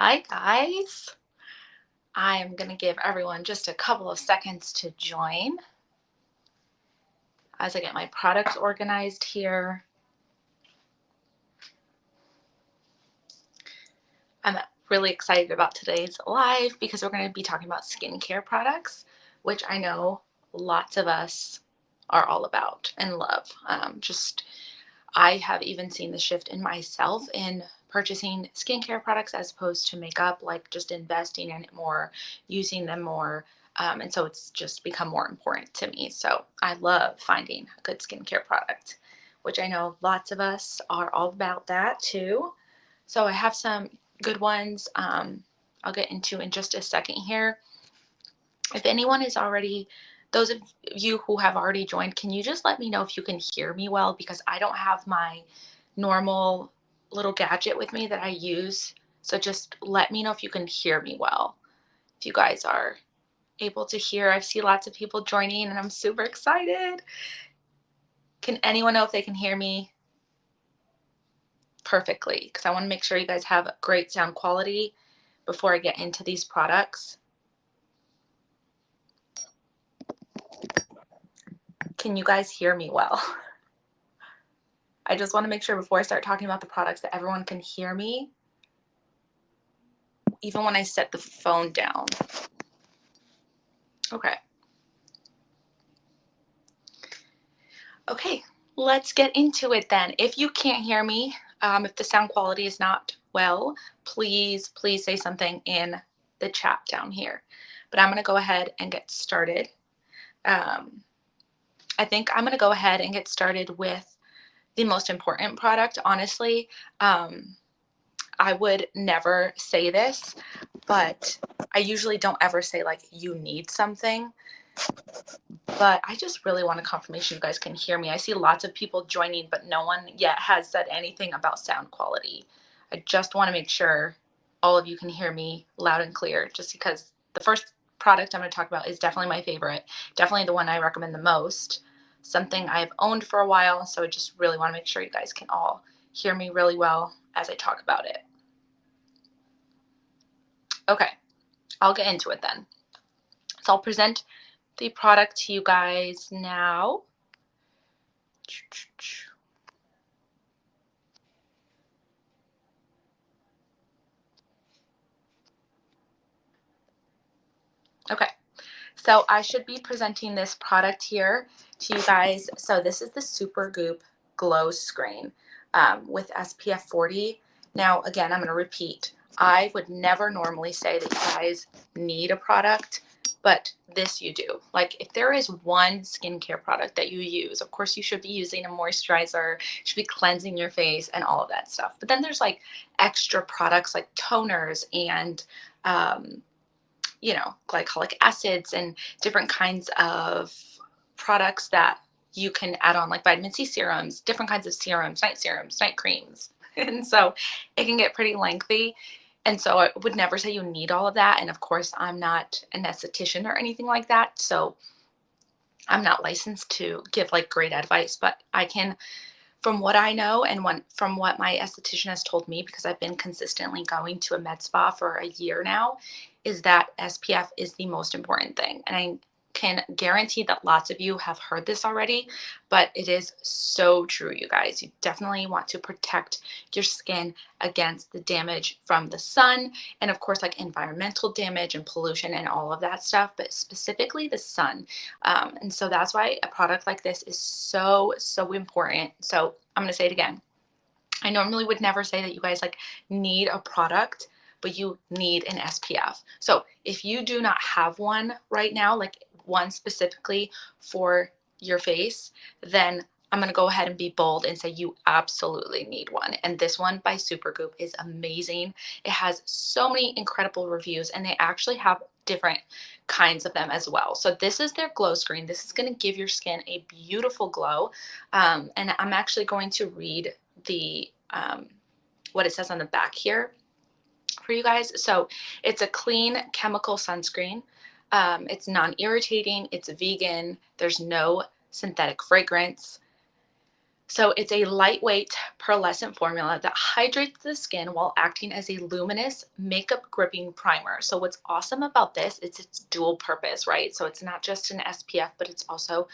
Hi guys. I'm going to give everyone just a couple of seconds to join as I get my products organized here. I'm really excited about today's live because we're going to be talking about skincare products, which I know lots of us are all about and love. I have even seen the shift in myself in purchasing skincare products as opposed to makeup, like just investing in it more, using them more. And so it's just become more important to me. So I love finding a good skincare product, which I know lots of us are all about that too. So I have some good ones I'll get into in just a second here. If anyone is already, those of you who have already joined, can you just let me know if you can hear me well? Because I don't have my normal little gadget with me that I use. So just let me know if you can hear me well. If you guys are able to hear, I see lots of people joining and I'm super excited. Can anyone know if they can hear me perfectly? Because I want to make sure you guys have great sound quality before I get into these products. Can you guys hear me well? I just want to make sure before I start talking about the products that everyone can hear me, even when I set the phone down. Okay. Okay, let's get into it then. If you can't hear me, if the sound quality is not well, please say something in the chat down here. But I'm going to go ahead and get started. I think I'm going to go ahead and get started with the most important product, honestly. I would never say this, but I usually don't ever say like you need something. But I just really want a confirmation you guys can hear me. I see lots of people joining, but no one yet has said anything about sound quality. I just want to make sure all of you can hear me loud and clear, just because the first product I'm going to talk about is definitely my favorite, definitely the one I recommend the most, something I've owned for a while. So I just really want to make sure you guys can all hear me really well as I talk about it. Okay, I'll get into it then. So I'll present the product to you guys now. Okay, so I should be presenting this product here to you guys. So this is the Supergoop Glow Screen with SPF 40. Now, again, I'm going to repeat. I would never normally say that you guys need a product, but this you do. Like if there is one skincare product that you use, of course you should be using a moisturizer, you should be cleansing your face and all of that stuff. But then there's like extra products like toners and glycolic acids and different kinds of products that you can add on, like vitamin C serums, different kinds of serums, night creams. And so it can get pretty lengthy. And so I would never say you need all of that. And of course, I'm not an esthetician or anything like that. So I'm not licensed to give like great advice, but I can, from what I know and from what my esthetician has told me, because I've been consistently going to a med spa for a year now, is that SPF is the most important thing. And I can guarantee that lots of you have heard this already, but it is so true, you guys. You definitely want to protect your skin against the damage from the sun and, of course, like environmental damage and pollution and all of that stuff, but specifically the sun. And so that's why a product like this is so important. So I'm going to say it again. I normally would never say that you guys like need a product, but you need an SPF. So if you do not have one right now, like one specifically for your face, then I'm going to go ahead and be bold and say you absolutely need one. And this one by Supergoop is amazing. It has so many incredible reviews, and they actually have different kinds of them as well. So this is their glow screen. This is going to give your skin a beautiful glow. And I'm actually going to read the what it says on the back here for you guys. So it's a clean chemical sunscreen. It's non-irritating. It's vegan. There's no synthetic fragrance. So it's a lightweight pearlescent formula that hydrates the skin while acting as a luminous makeup gripping primer. So what's awesome about this is it's dual purpose, right? So it's not just an SPF, but it's also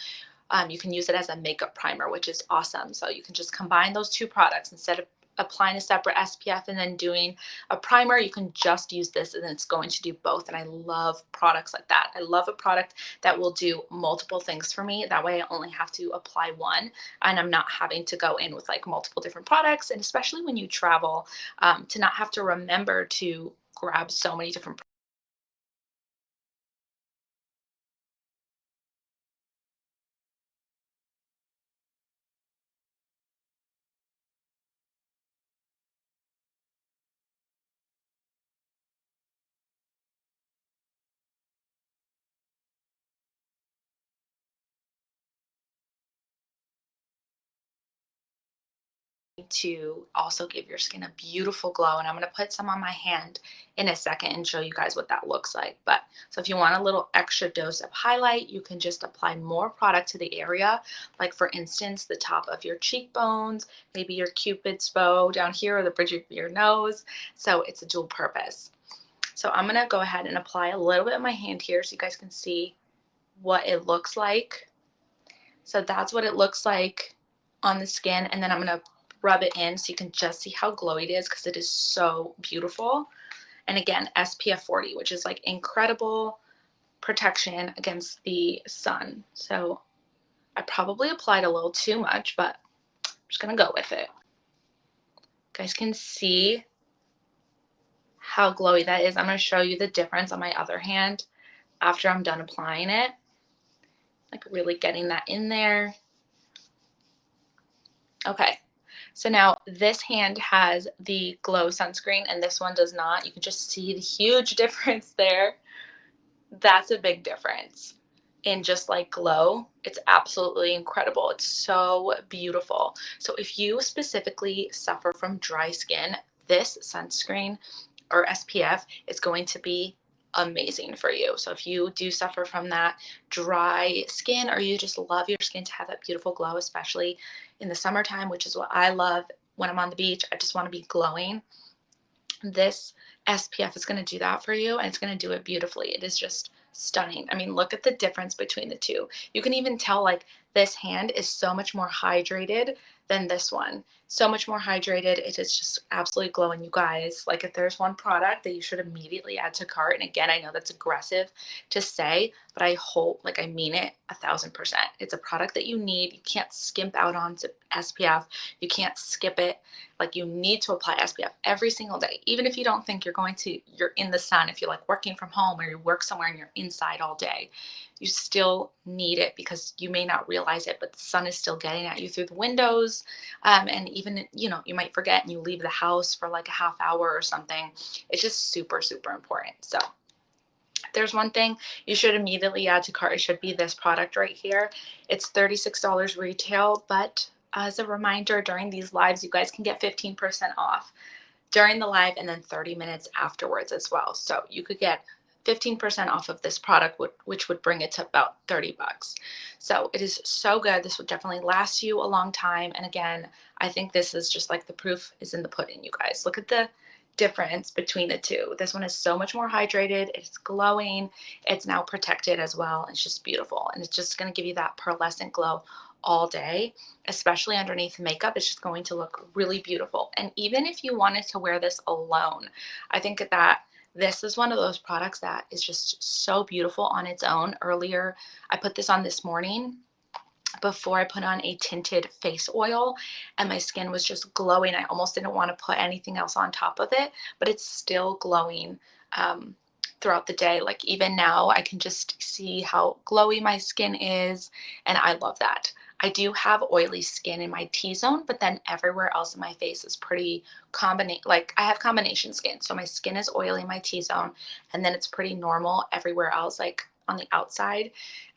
you can use it as a makeup primer, which is awesome. So you can just combine those two products instead of applying a separate SPF and then doing a primer. You can just use this and it's going to do both. And I love products like that. I love a product that will do multiple things for me. That way I only have to apply one and I'm not having to go in with like multiple different products. And especially when you travel, to not have to remember to grab so many different to also give your skin a beautiful glow. And I'm going to put some on my hand in a second and show you guys what that looks like. But so if you want a little extra dose of highlight, you can just apply more product to the area. Like for instance, the top of your cheekbones, maybe your cupid's bow down here or the bridge of your nose. So it's a dual purpose. So I'm going to go ahead and apply a little bit of my hand here so you guys can see what it looks like. So that's what it looks like on the skin. And then I'm going to rub it in so you can just see how glowy it is because it is so beautiful. And again, SPF 40, which is like incredible protection against the sun. So I probably applied a little too much, but I'm just going to go with it. You guys can see how glowy that is. I'm going to show you the difference on my other hand after I'm done applying it. Like really getting that in there. Okay, so now this hand has the Glow sunscreen and this one does not. You can just see the huge difference there. That's a big difference in just like glow. It's absolutely incredible. It's so beautiful. So if you specifically suffer from dry skin, this sunscreen or SPF is going to be amazing for you. So if you do suffer from that dry skin or you just love your skin to have that beautiful glow, especially in the summertime, which is what I love when I'm on the beach, I just want to be glowing. This SPF is going to do that for you and it's going to do it beautifully. It is just stunning. I mean, look at the difference between the two. You can even tell like this hand is so much more hydrated than this one. So much more hydrated. It is just absolutely glowing, you guys. Like if there's one product that you should immediately add to cart, and again, I know that's aggressive to say, but I hope, like I mean it 1000%. It's a product that you need. You can't skimp out on SPF. You can't skip it. Like you need to apply SPF every single day, even if you don't think you're in the sun, if you're like working from home or you work somewhere and you're inside all day, you still need it because you may not realize it, but the sun is still getting at you through the windows. And even, you might forget and you leave the house for like a half hour or something. It's just super, super important. So if there's one thing you should immediately add to cart, it should be this product right here. It's $36 retail, but as a reminder, during these lives, you guys can get 15% off during the live and then 30 minutes afterwards as well. So you could get 15% off of this product, which would bring it to about 30 bucks. So it is so good. This would definitely last you a long time. And again, I think this is just like the proof is in the pudding, you guys. Look at the difference between the two. This one is so much more hydrated. It's glowing. It's now protected as well. It's just beautiful. And it's just going to give you that pearlescent glow all day, especially underneath makeup. It's just going to look really beautiful. And even if you wanted to wear this alone, I think that this is one of those products that is just so beautiful on its own. Earlier, I put this on this morning before I put on a tinted face oil and my skin was just glowing. I almost didn't want to put anything else on top of it, but it's still glowing throughout the day. Like even now I can just see how glowy my skin is and I love that. I do have oily skin in my T-zone, but then everywhere else in my face is pretty like I have combination skin. So my skin is oily in my T-zone and then it's pretty normal everywhere else. Like on the outside.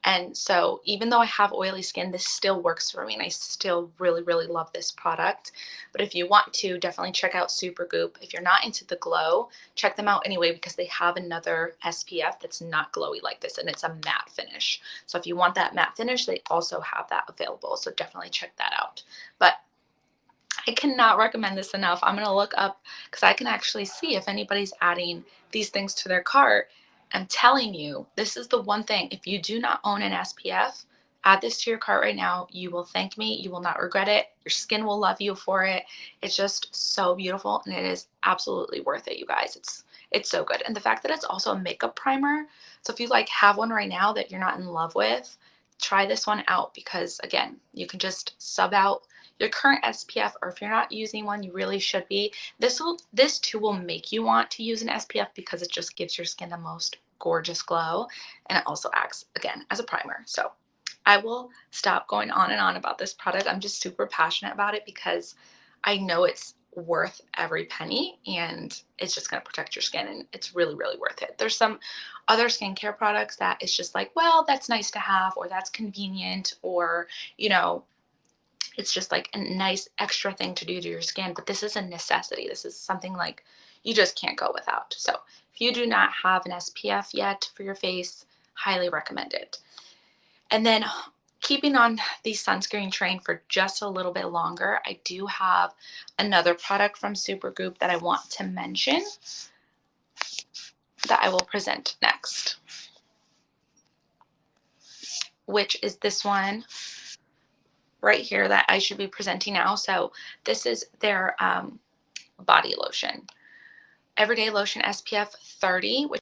And so even though I have oily skin, this still works for me and I still really, really love this product. But if you want to, definitely check out Supergoop. If you're not into the glow, check them out anyway because they have another SPF that's not glowy like this and it's a matte finish. So if you want that matte finish, they also have that available. So definitely check that out. But I cannot recommend this enough. I'm going to look up because I can actually see if anybody's adding these things to their cart. I'm telling you, this is the one thing. If you do not own an SPF, add this to your cart right now. You will thank me. You will not regret it. Your skin will love you for it. It's just so beautiful and it is absolutely worth it, you guys. It's so good. And the fact that it's also a makeup primer. So if you like have one right now that you're not in love with, try this one out because again, you can just sub out your current SPF, or if you're not using one, you really should be. This too will make you want to use an SPF because it just gives your skin the most gorgeous glow, and it also acts again as a primer. So I will stop going on and on about this product. I'm just super passionate about it because I know it's worth every penny and it's just going to protect your skin and it's really, really worth it. There's some other skincare products that it's just like, well, that's nice to have, or that's convenient, or you know, it's just like a nice extra thing to do to your skin, but this is a necessity. This is something like you just can't go without. So if you do not have an SPF yet for your face, highly recommend it. And then keeping on the sunscreen train for just a little bit longer, I do have another product from Supergoop that I want to mention that I will present next, which is this one right here that I should be presenting now. So this is their body lotion. Everyday Lotion SPF 30, which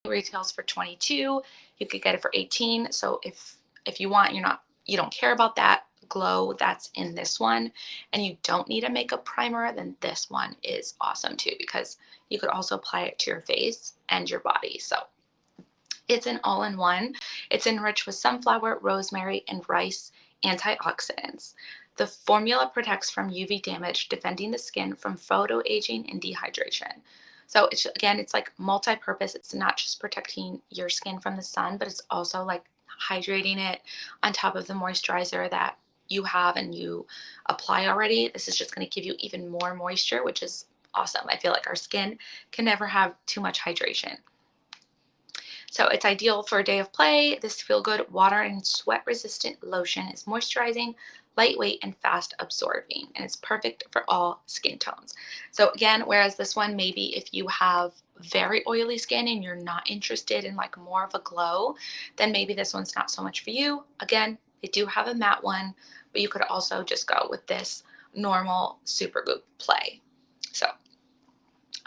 retails for 22. You could get it for 18. So if you want, you don't care about that glow that's in this one and you don't need a makeup primer, then this one is awesome too because you could also apply it to your face and your body. So it's an all-in-one. It's enriched with sunflower, rosemary, and rice antioxidants. The formula protects from UV damage, defending the skin from photo aging and dehydration. So it's like multi-purpose. It's not just protecting your skin from the sun, but it's also like hydrating it on top of the moisturizer that you have and you apply already. This is just going to give you even more moisture, which is awesome. I feel like our skin can never have too much hydration. So it's ideal for a day of play. This feel-good water and sweat-resistant lotion is moisturizing, lightweight, and fast absorbing, and it's perfect for all skin tones. So again, whereas this one, maybe if you have very oily skin and you're not interested in like more of a glow, then maybe this one's not so much for you. Again, they do have a matte one, but you could also just go with this normal Supergoop play. So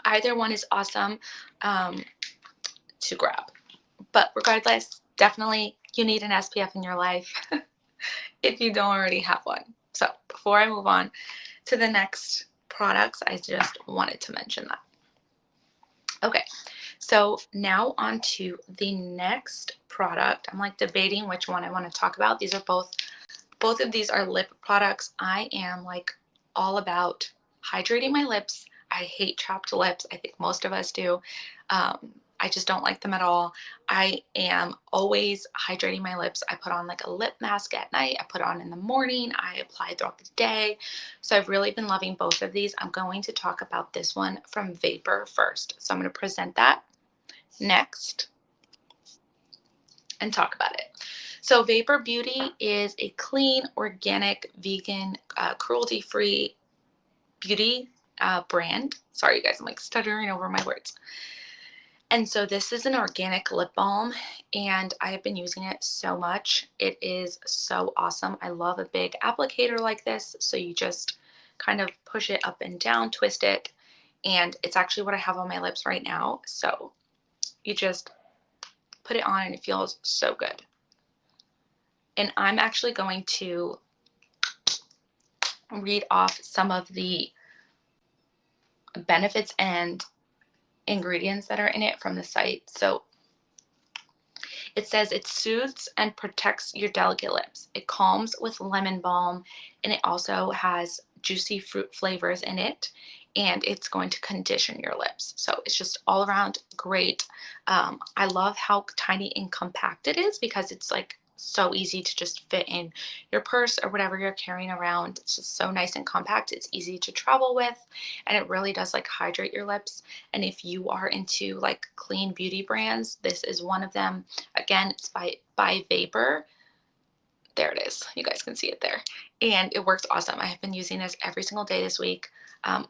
either one is awesome to grab. But regardless, definitely you need an SPF in your life if you don't already have one. So before I move on to the next products, I just wanted to mention that. Okay, so now on to the next product. I'm like debating which one I want to talk about. These are both of these are lip products. I am like all about hydrating my lips. I hate chapped lips. I think most of us do. I just don't like them at all. I am always hydrating my lips. I put on like a lip mask at night. I put it on in the morning. I apply throughout the day. So I've really been loving both of these. I'm going to talk about this one from Vapor first. So I'm going to present that next and talk about it. So Vapor Beauty is a clean, organic, vegan, cruelty-free beauty brand. Sorry, you guys, I'm like stuttering over my words. And so this is an organic lip balm, and I have been using it so much. It is so awesome. I love a big applicator like this. So you just kind of push it up and down, twist it, and it's actually what I have on my lips right now. So you just put it on and it feels so good. And I'm actually going to read off some of the benefits and ingredients that are in it from the site. So it says it soothes and protects your delicate lips. It calms with lemon balm, and it also has juicy fruit flavors in it, and it's going to condition your lips. So it's just all around great. I love how tiny and compact it is because it's like so easy to just fit in your purse or whatever you're carrying around. It's just so nice and compact. It's easy to travel with, and it really does like hydrate your lips. And if you are into like clean beauty brands, this is one of them. Again, it's by Vapor. There it is. You guys can see it there. And it works awesome. I have been using this every single day this week,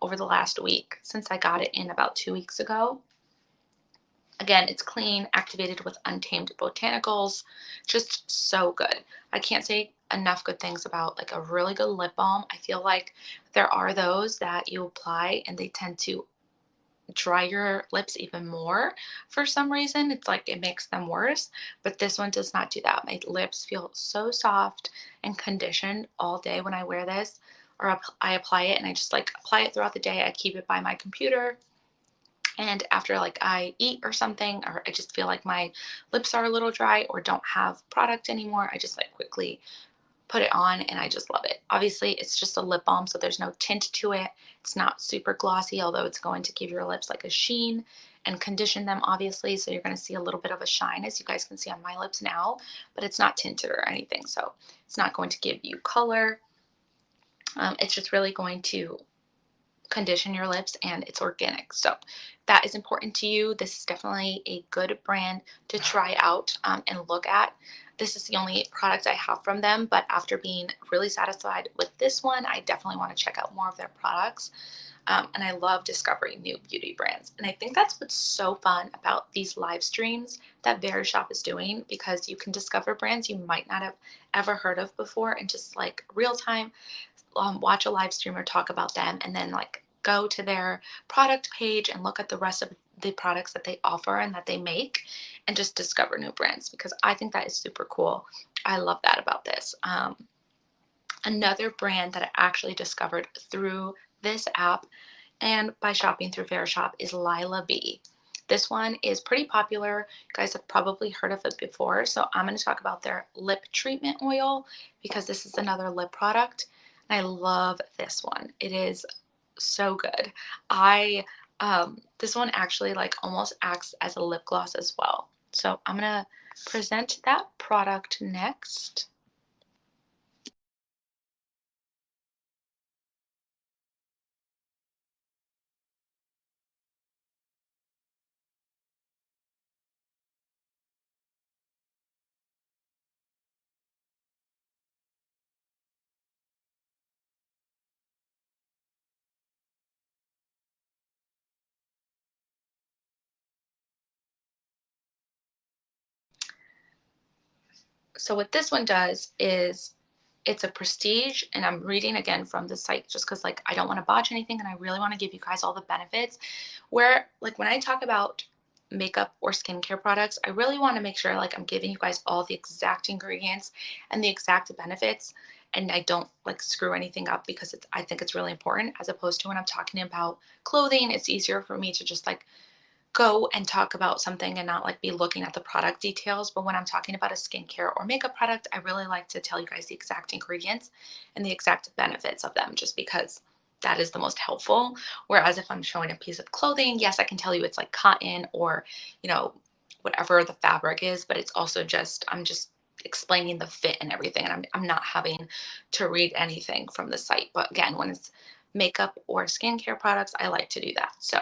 over the last week since I got it in about 2 weeks ago. Again, it's clean, activated with untamed botanicals. Just so good. I can't say enough good things about like a really good lip balm. I feel like there are those that you apply and they tend to dry your lips even more for some reason. It's like it makes them worse, but this one does not do that. My lips feel so soft and conditioned all day when I wear this, or I apply it, and I just like apply it throughout the day. I keep it by my computer, and after like I eat or something, or I just feel like my lips are a little dry or don't have product anymore, I just like quickly put it on and I just love it. Obviously, it's just a lip balm, so there's no tint to it. It's not super glossy, although it's going to give your lips like a sheen and condition them, obviously. So you're going to see a little bit of a shine, as you guys can see on my lips now, but it's not tinted or anything. So it's not going to give you color. It's just really going to condition your lips, and it's organic. So that is important to you. This is definitely a good brand to try out, and look at. This is the only product I have from them, but after being really satisfied with this one, I definitely want to check out more of their products. And I love discovering new beauty brands. And I think that's what's so fun about these live streams that Verishop is doing, because you can discover brands you might not have ever heard of before, and just like real time, watch a live streamer talk about them, and then like go to their product page and look at the rest of the products that they offer and that they make, and just discover new brands, because I think that is super cool. I love that about this. Another brand that I actually discovered through this app and by shopping through Verishop is Lila B. This one is pretty popular. You guys have probably heard of it before. So I'm going to talk about their lip treatment oil, because this is another lip product. And I love this one. It is so good. I This one actually like almost acts as a lip gloss as well. So I'm going to present that product next. So what this one does is it's a prestige, and I'm reading again from the site just because like I don't want to botch anything, and I really want to give you guys all the benefits. Where like when I talk about makeup or skincare products, I really want to make sure like I'm giving you guys all the exact ingredients and the exact benefits, and I don't like screw anything up, because I think it's really important, as opposed to when I'm talking about clothing, it's easier for me to just like go and talk about something and not like be looking at the product details. But when I'm talking about a skincare or makeup product, I really like to tell you guys the exact ingredients and the exact benefits of them, just because that is the most helpful. Whereas if I'm showing a piece of clothing, yes, I can tell you it's like cotton or, you know, whatever the fabric is, but it's also just, I'm just explaining the fit and everything. And I'm not having to read anything from the site. But again, when it's makeup or skincare products, I like to do that. So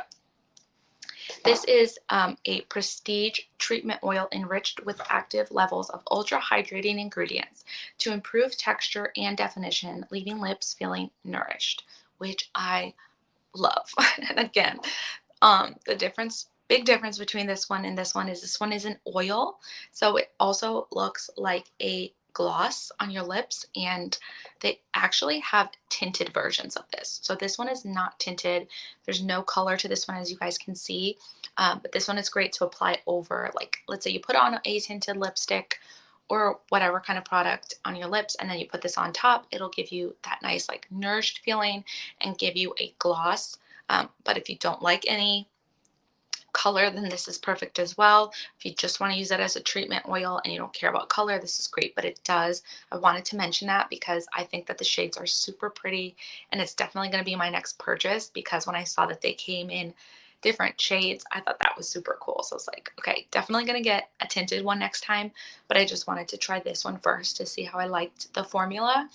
this is a prestige treatment oil enriched with active levels of ultra hydrating ingredients to improve texture and definition, leaving lips feeling nourished, which I love. And again, the big difference between this one and this one is an oil. So it also looks like a gloss on your lips, and they actually have tinted versions of this. So this one is not tinted. There's no color to this one, as you guys can see. But this one is great to apply over, like, let's say you put on a tinted lipstick, or whatever kind of product on your lips, and then you put this on top, it'll give you that nice like nourished feeling and give you a gloss. But if you don't like any color, then this is perfect as well. If you just want to use it as a treatment oil and you don't care about color, this is great. But it does, I wanted to mention that because I think that the shades are super pretty, and it's definitely going to be my next purchase, because when I saw that they came in different shades, I thought that was super cool. So I was like, okay, definitely going to get a tinted one next time, but I just wanted to try this one first to see how I liked the formula.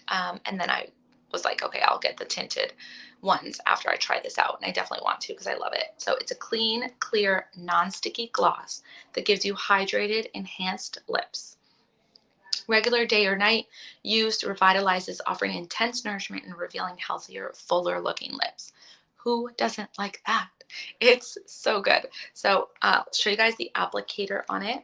And then I was like, okay, I'll get the tinted ones after I try this out. And I definitely want to because I love it. So it's a clean, clear, non-sticky gloss that gives you hydrated, enhanced lips. Regular day or night use revitalizes, offering intense nourishment and revealing healthier, fuller looking lips. Who doesn't like that? It's so good. So I'll show you guys the applicator on it.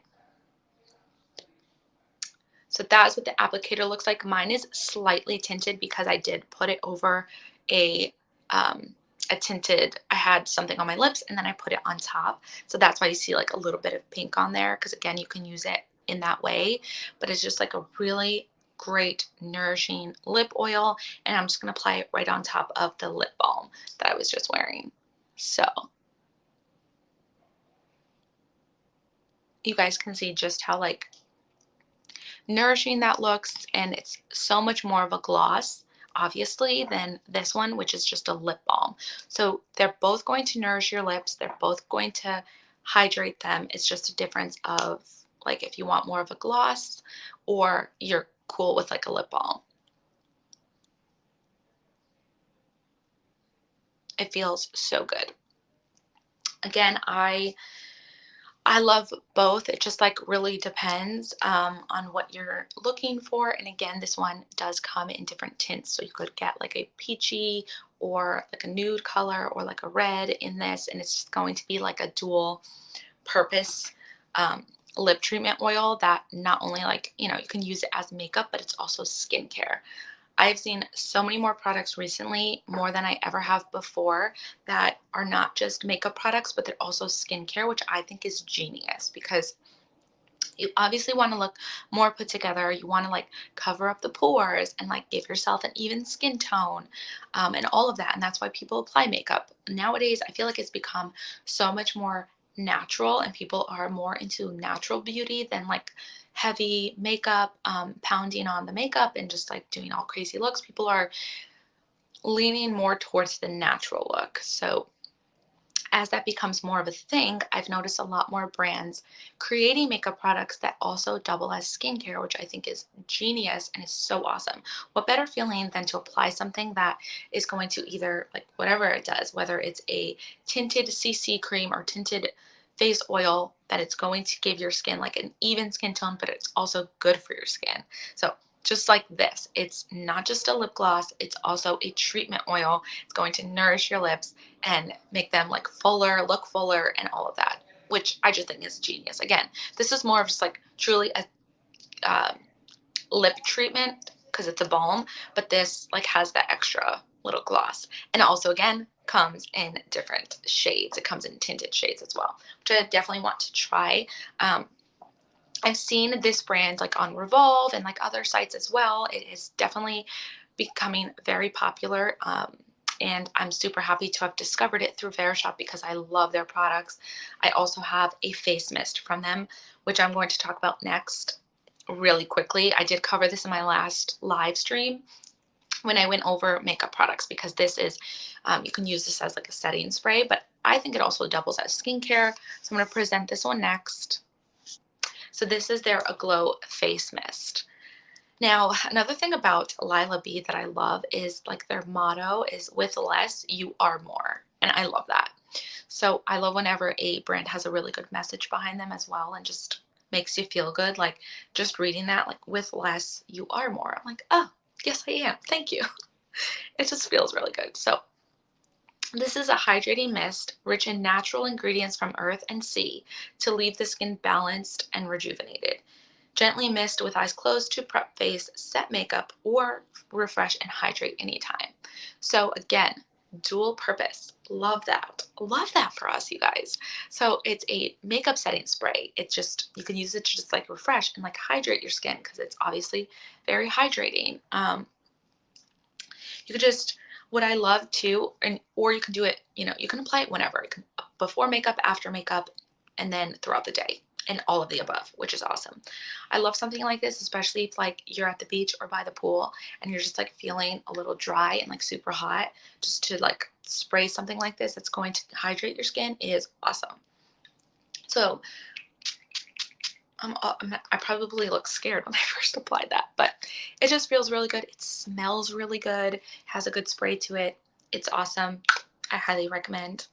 So that's what the applicator looks like. Mine is slightly tinted because I did put it over a um, a tinted. I had something on my lips and then I put it on top. So that's why you see like a little bit of pink on there, because again, you can use it in that way. But it's just like a really great nourishing lip oil, and I'm just gonna apply it right on top of the lip balm that I was just wearing. So you guys can see just how like nourishing that looks, and it's so much more of a gloss obviously than this one, which is just a lip balm. So they're both going to nourish your lips, they're both going to hydrate them. It's just a difference of like if you want more of a gloss or you're cool with like a lip balm. It feels so good. Again, I love both. It just like really depends on what you're looking for. And again, this one does come in different tints. So you could get like a peachy or like a nude color or like a red in this. And it's just going to be like a dual purpose um, lip treatment oil that not only like, you know, you can use it as makeup, but it's also skincare. I've seen so many more products recently, more than I ever have before, that are not just makeup products, but they're also skincare, which I think is genius because you obviously want to look more put together. You want to like cover up the pores and like give yourself an even skin tone, and all of that. And that's why people apply makeup. Nowadays, I feel like it's become so much more natural, and people are more into natural beauty than like heavy makeup, pounding on the makeup and just like doing all crazy looks. People are leaning more towards the natural look. So as that becomes more of a thing, I've noticed a lot more brands creating makeup products that also double as skincare, which I think is genius and is so awesome. What better feeling than to apply something that is going to either, like, whatever it does, whether it's a tinted CC cream or tinted face oil, that it's going to give your skin like an even skin tone, but it's also good for your skin. So just like this, it's not just a lip gloss, it's also a treatment oil. It's going to nourish your lips and make them like fuller, look fuller, and all of that, which I just think is genius. Again, this is more of just like truly a um, lip treatment because it's a balm, but this like has that extra little gloss, and also again comes in different shades. It comes in tinted shades as well, which I definitely want to try. Um, I've seen this brand like on Revolve and like other sites as well. It is definitely becoming very popular. And I'm super happy to have discovered it through Verishop because I love their products. I also have a face mist from them, which I'm going to talk about next really quickly. I did cover this in my last live stream when I went over makeup products, because this is, you can use this as like a setting spray, but I think it also doubles as skincare. So I'm going to present this one next. So this is their Aglow face mist. Now, another thing about Lila B that I love is like their motto is with less, you are more. And I love that. So I love whenever a brand has a really good message behind them as well and just makes you feel good. Like just reading that, like with less, you are more. I'm like, oh, yes, I am. Thank you. It just feels really good. So this is a hydrating mist rich in natural ingredients from earth and sea to leave the skin balanced and rejuvenated. Gently mist with eyes closed to prep face, set makeup, or refresh and hydrate anytime. So again, dual purpose. Love that. Love that for us, you guys. So it's a makeup setting spray. It's just, you can use it to just like refresh and like hydrate your skin because it's obviously very hydrating. You could just, what I love too, and or you can do it, you can apply it whenever. You can, before makeup, after makeup, and then throughout the day, and all of the above, which is awesome. I love something like this, especially if like you're at the beach or by the pool and you're just like feeling a little dry and like super hot. Just to like spray something like this that's going to hydrate your skin is awesome. So I probably look scared when I first applied that, but it just feels really good. It smells really good, has a good spray to it. It's awesome. I highly recommend.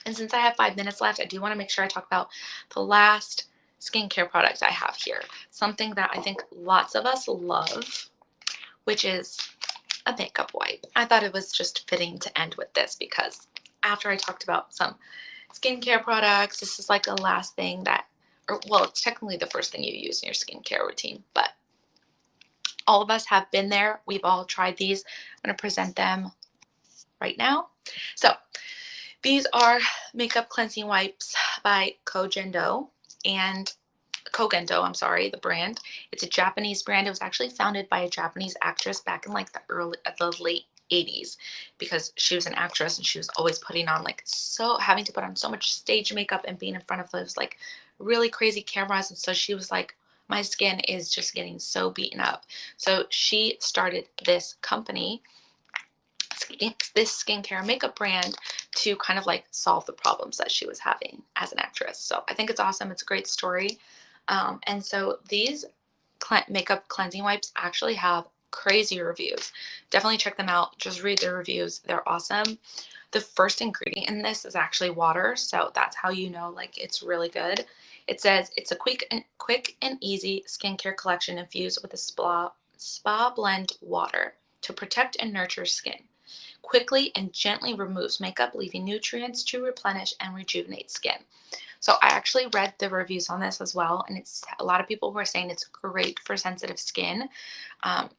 And since I have 5 minutes left, I do want to make sure I talk about the last skincare product I have here. Something that I think lots of us love, which is a makeup wipe. I thought it was just fitting to end with this because after I talked about some skincare products, this is like the last thing that, or well, it's technically the first thing you use in your skincare routine, but all of us have been there. We've all tried these. I'm going to present them right now. So these are makeup cleansing wipes by Kogendo, I'm sorry, the brand. It's a Japanese brand. It was actually founded by a Japanese actress back in like the late 80s because she was an actress and she was always putting on like having to put on so much stage makeup and being in front of those like really crazy cameras. And so she was like, my skin is just getting so beaten up. So she started this company, this skincare makeup brand, to kind of like solve the problems that she was having as an actress. So I think it's awesome. It's a great story. And so these makeup cleansing wipes actually have crazy reviews. Definitely check them out. Just read the reviews. They're awesome. The first ingredient in this is actually water, so that's how you know like it's really good. It says it's a quick and easy skincare collection infused with a spa blend water to protect and nurture skin. Quickly and gently removes makeup, leaving nutrients to replenish and rejuvenate skin. So I actually read the reviews on this as well, and it's a lot of people who are saying it's great for sensitive skin. Um,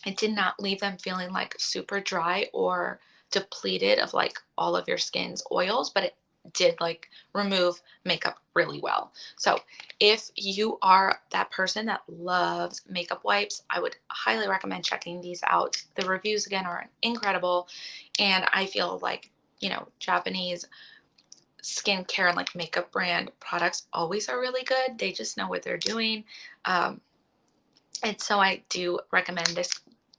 it did not leave them feeling like super dry or depleted of like all of your skin's oils, but it did like remove makeup really well. So if you are that person that loves makeup wipes, I would highly recommend checking these out. The reviews again are incredible, and I feel like, Japanese skincare and like makeup brand products always are really good. They just know what they're doing. Um, and so I do recommend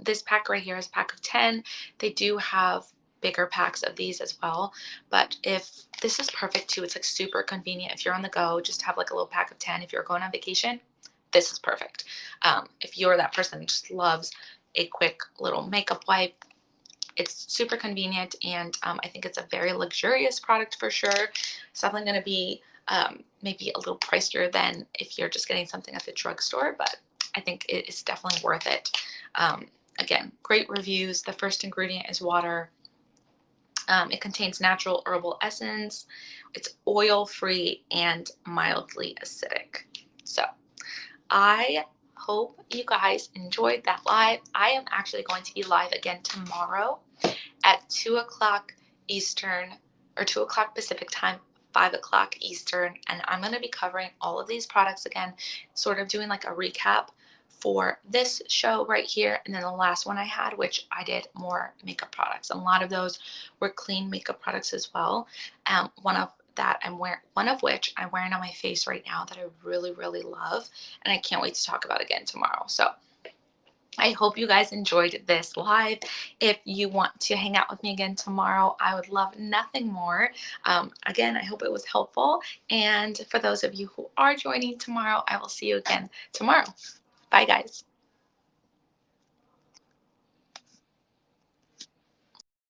this pack right here is a pack of 10. They do have bigger packs of these as well, but if this is perfect too, it's like super convenient if you're on the go, just have like a little pack of 10. If you're going on vacation, this is perfect. If you're that person that just loves a quick little makeup wipe, it's super convenient, and I think it's a very luxurious product for sure. It's definitely going to be maybe a little pricier than if you're just getting something at the drugstore, but I think it is definitely worth it. Again, great reviews. The first ingredient is water. It contains natural herbal essence. It's oil-free and mildly acidic. So I hope you guys enjoyed that live. I am actually going to be live again tomorrow at 2 o'clock Eastern, or 2 o'clock Pacific time, 5 o'clock Eastern. And I'm going to be covering all of these products again, sort of doing like a recap for this show right here. And then the last one I had, which I did more makeup products. And a lot of those were clean makeup products as well. One of which I'm wearing on my face right now that I really, really love. And I can't wait to talk about again tomorrow. So I hope you guys enjoyed this live. If you want to hang out with me again tomorrow, I would love nothing more. Again, I hope it was helpful. And for those of you who are joining tomorrow, I will see you again tomorrow. Bye, guys.